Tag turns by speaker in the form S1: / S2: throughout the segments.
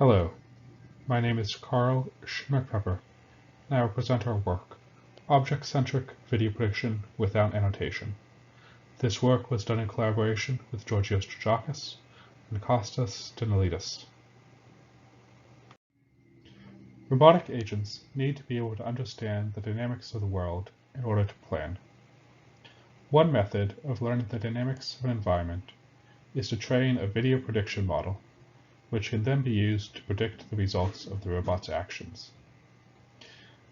S1: Hello, my name is Karl Schmeckpeper, and I will present our work, Object-Centric Video Prediction without Annotation. This work was done in collaboration with Georgios Georgakis and Kostas Daniilidis. Robotic agents need to be able to understand the dynamics of the world in order to plan. One method of learning the dynamics of an environment is to train a video prediction model, which can then be used to predict the results of the robot's actions.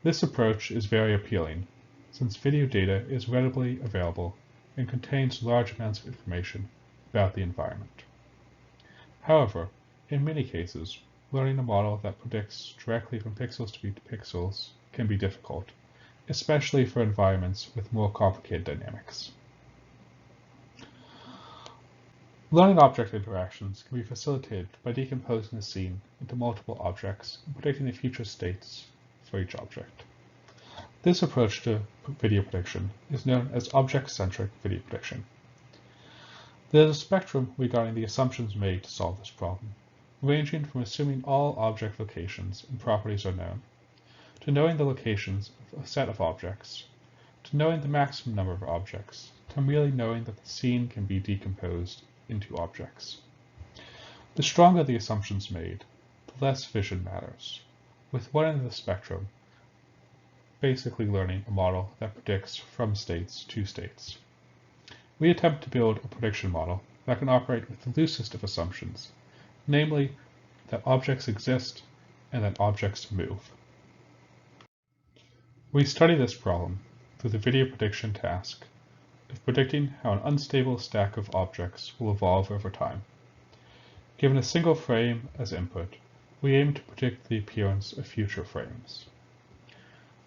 S1: This approach is very appealing, since video data is readily available and contains large amounts of information about the environment. However, in many cases, learning a model that predicts directly from pixels to pixels can be difficult, especially for environments with more complicated dynamics. Learning object interactions can be facilitated by decomposing a scene into multiple objects and predicting the future states for each object. This approach to video prediction is known as object-centric video prediction. There is a spectrum regarding the assumptions made to solve this problem, ranging from assuming all object locations and properties are known, to knowing the locations of a set of objects, to knowing the maximum number of objects, to merely knowing that the scene can be decomposed into objects. The stronger the assumptions made, the less vision matters, with one end of the spectrum basically learning a model that predicts from states to states. We attempt to build a prediction model that can operate with the loosest of assumptions, namely that objects exist and that objects move. We study this problem through the video prediction task of predicting how an unstable stack of objects will evolve over time. Given a single frame as input, we aim to predict the appearance of future frames.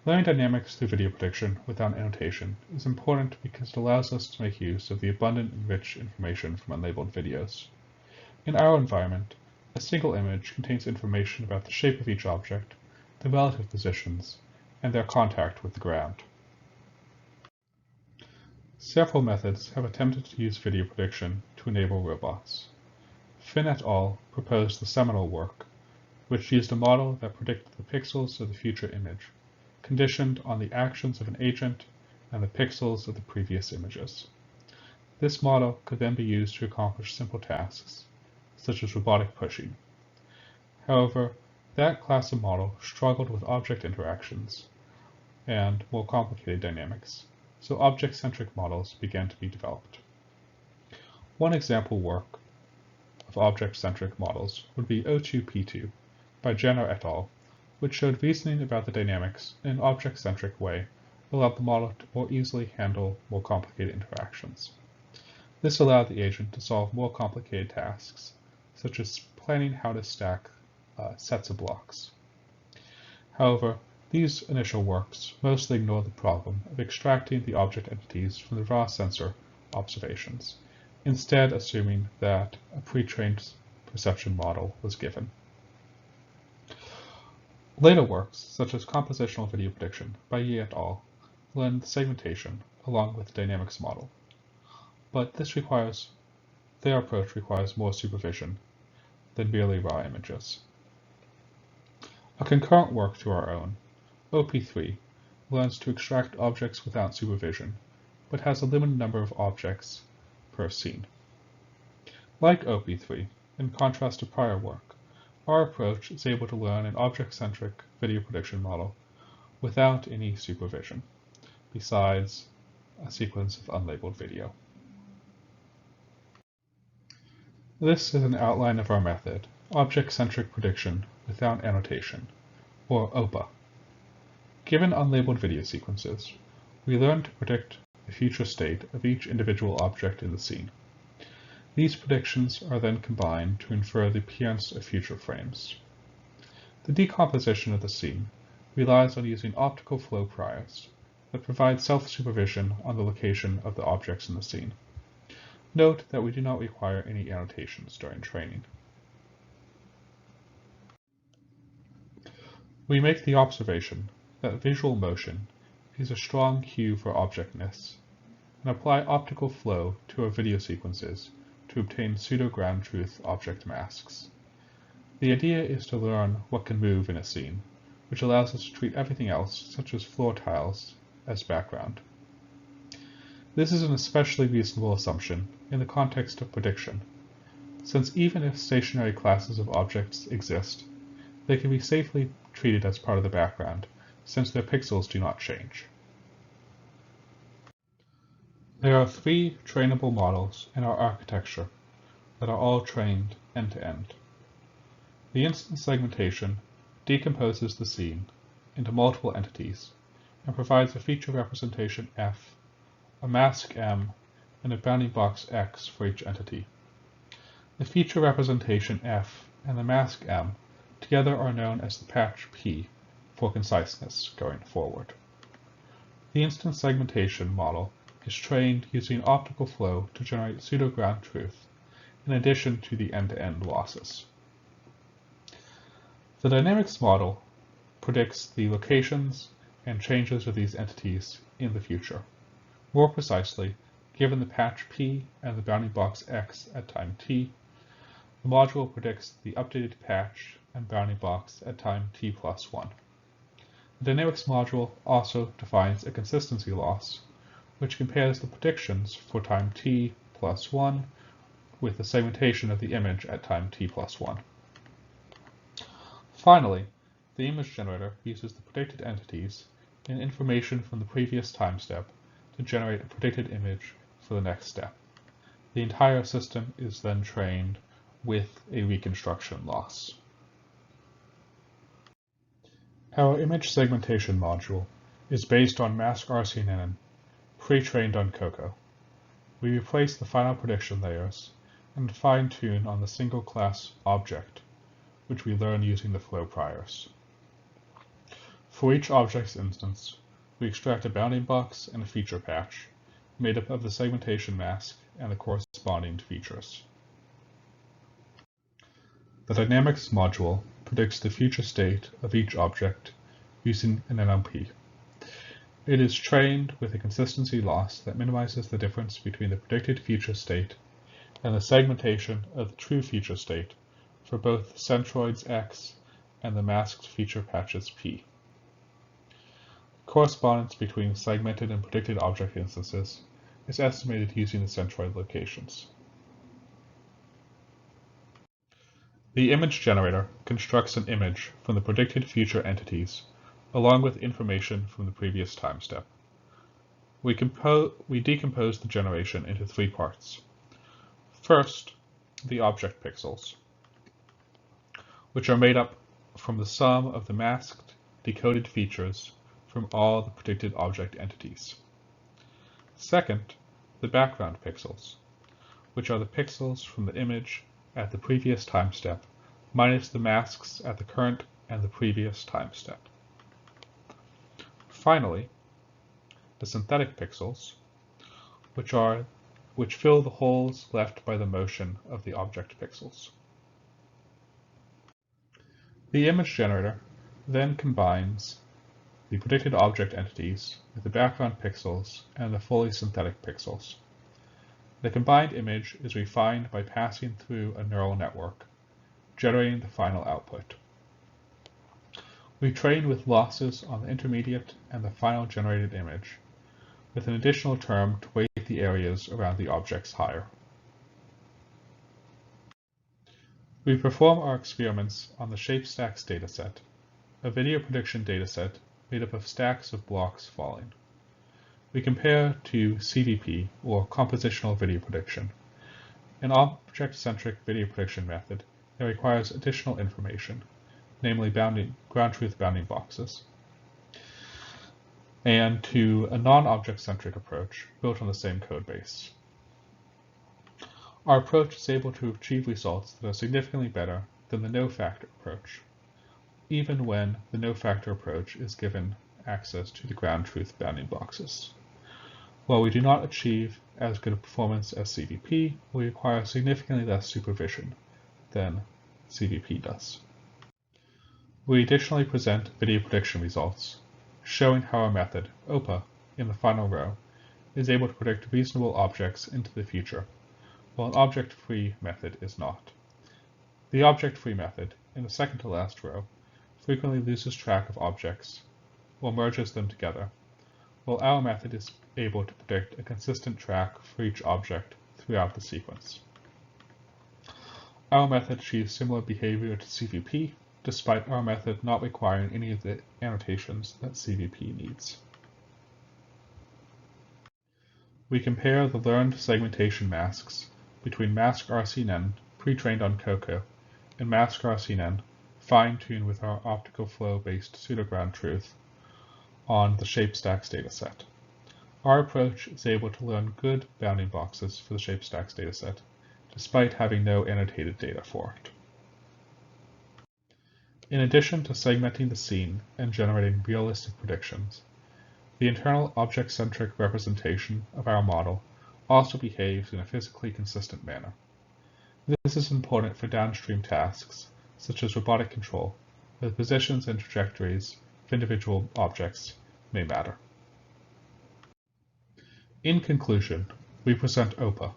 S1: Learning dynamics through video prediction without annotation is important because it allows us to make use of the abundant and rich information from unlabeled videos. In our environment, a single image contains information about the shape of each object, the relative positions, and their contact with the ground. Several methods have attempted to use video prediction to enable robots. Finn et al. Proposed the seminal work, which used a model that predicted the pixels of the future image, conditioned on the actions of an agent and the pixels of the previous images. This model could then be used to accomplish simple tasks, such as robotic pushing. However, that class of model struggled with object interactions and more complicated dynamics, so object-centric models began to be developed. One example work of object-centric models would be O2P2 by Jenner et al., which showed reasoning about the dynamics in an object-centric way allowed the model to more easily handle more complicated interactions. This allowed the agent to solve more complicated tasks, such as planning how to stack sets of blocks. However, these initial works mostly ignore the problem of extracting the object entities from the raw sensor observations, instead assuming that a pre-trained perception model was given. Later works, such as compositional video prediction by Yi et al., blend segmentation along with the dynamics model, but their approach requires more supervision than merely raw images. A concurrent work to our own, OP3, learns to extract objects without supervision, but has a limited number of objects per scene. Like OP3, in contrast to prior work, our approach is able to learn an object-centric video prediction model without any supervision, besides a sequence of unlabeled video. This is an outline of our method, Object-Centric Prediction without Annotation, or OPA. Given unlabeled video sequences, we learn to predict the future state of each individual object in the scene. These predictions are then combined to infer the appearance of future frames. The decomposition of the scene relies on using optical flow priors that provide self-supervision on the location of the objects in the scene. Note that we do not require any annotations during training. We make the observation that visual motion is a strong cue for objectness, and apply optical flow to our video sequences to obtain pseudo-ground truth object masks. The idea is to learn what can move in a scene, which allows us to treat everything else, such as floor tiles, as background. This is an especially reasonable assumption in the context of prediction, since even if stationary classes of objects exist, they can be safely treated as part of the background, since their pixels do not change. There are 3 trainable models in our architecture that are all trained end-to-end. The instance segmentation decomposes the scene into multiple entities and provides a feature representation F, a mask M, and a bounding box X for each entity. The feature representation F and the mask M together are known as the patch P for conciseness going forward. The instance segmentation model is trained using optical flow to generate pseudo-ground truth, in addition to the end-to-end losses. The dynamics model predicts the locations and changes of these entities in the future. More precisely, given the patch P and the bounding box X at time t, the module predicts the updated patch and bounding box at time t+1. The dynamics module also defines a consistency loss, which compares the predictions for time t+1 with the segmentation of the image at time t+1. Finally, the image generator uses the predicted entities and information from the previous time step to generate a predicted image for the next step. The entire system is then trained with a reconstruction loss. Our image segmentation module is based on mask RCNN, pre-trained on COCO. We replace the final prediction layers and fine-tune on the single class object, which we learn using the flow priors. For each object's instance, we extract a bounding box and a feature patch, made up of the segmentation mask and the corresponding features. The dynamics module predicts the future state of each object using an NLP. It is trained with a consistency loss that minimizes the difference between the predicted future state and the segmentation of the true future state for both centroids X and the masked feature patches P. Correspondence between segmented and predicted object instances is estimated using the centroid locations. The image generator constructs an image from the predicted future entities, along with information from the previous time step. We decompose the generation into 3 parts. First, the object pixels, which are made up from the sum of the masked, decoded features from all the predicted object entities. Second, the background pixels, which are the pixels from the image at the previous time step, minus the masks at the current and the previous time step. Finally, the synthetic pixels, which fill the holes left by the motion of the object pixels. The image generator then combines the predicted object entities with the background pixels and the fully synthetic pixels. The combined image is refined by passing through a neural network, generating the final output. We train with losses on the intermediate and the final generated image, with an additional term to weight the areas around the objects higher. We perform our experiments on the ShapeStacks dataset, a video prediction dataset made up of stacks of blocks falling. We compare to CVP, or compositional video prediction, an object-centric video prediction method that requires additional information, namely ground truth bounding boxes, and to a non-object-centric approach built on the same code base. Our approach is able to achieve results that are significantly better than the no-factor approach, even when the no-factor approach is given access to the ground truth bounding boxes. While we do not achieve as good a performance as CVP, we require significantly less supervision than CVP does. We additionally present video prediction results, showing how our method, OPA, in the final row, is able to predict reasonable objects into the future, while an object-free method is not. The object-free method in the second to last row, frequently loses track of objects or merges them together, while our method is able to predict a consistent track for each object throughout the sequence. Our method achieves similar behavior to CVP, despite our method not requiring any of the annotations that CVP needs. We compare the learned segmentation masks between mask RCNN pre-trained on COCO and mask RCNN fine-tuned with our optical flow-based pseudoground truth on the ShapeStacks dataset. Our approach is able to learn good bounding boxes for the ShapeStacks dataset, despite having no annotated data for it. In addition to segmenting the scene and generating realistic predictions, the internal object-centric representation of our model also behaves in a physically consistent manner. This is important for downstream tasks, such as robotic control, where the positions and trajectories of individual objects may matter. In conclusion, we present OPA,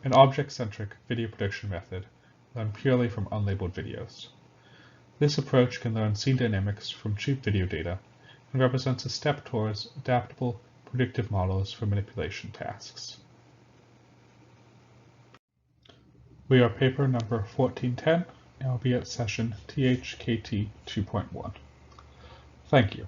S1: an object-centric video prediction method learned purely from unlabeled videos. This approach can learn scene dynamics from cheap video data and represents a step towards adaptable, predictive models for manipulation tasks. We are paper number 1410 and will be at session THKT 2.1. Thank you.